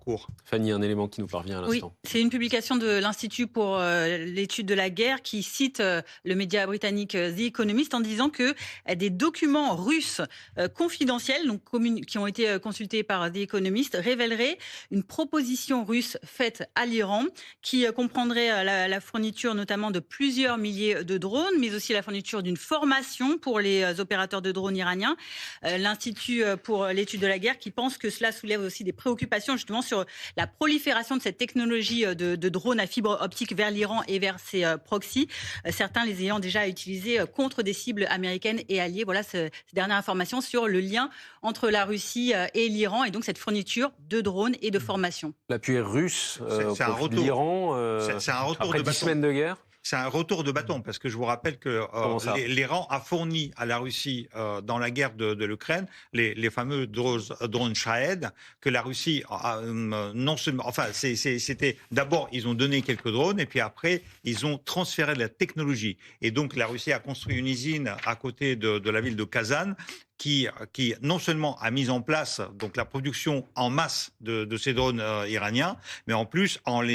cours. Fanny, un élément qui nous parvient à Oui, l'instant. c'est une publication de l'Institut pour l'étude de la guerre qui cite le média britannique The Economist en disant que des documents russes confidentiels, donc qui ont été consultés par The Economist, révéleraient une proposition russe faite à l'Iran qui comprendrait la fourniture notamment de plusieurs milliers de drones, mais aussi la fourniture d'une formation pour les opérateurs de drones iraniens. L'Institut pour l'étude de la guerre qui pense que cela soulève aussi des préoccupations justement sur la prolifération de cette technologie de drones à fibre optique vers l'Iran et vers ses proxys, certains les ayant déjà utilisés contre des cibles américaines et alliées. Voilà ces dernières informations sur le lien entre la Russie et l'Iran et donc cette fourniture de drones et de formation. L'appui russe C'est un au profit de retour. l'Iran C'est un retour après de 10 bâton. semaines de guerre. C'est un retour de bâton, parce que je vous rappelle que l'Iran a fourni à la Russie, dans la guerre de l'Ukraine, les fameux drones Shahed, que la Russie non seulement... Enfin, c'était... D'abord, ils ont donné quelques drones, et puis après, ils ont transféré de la technologie. Et donc, la Russie a construit une usine à côté de la ville de Kazan, qui non seulement a mis en place donc la production en masse de ces drones iraniens, mais en plus en les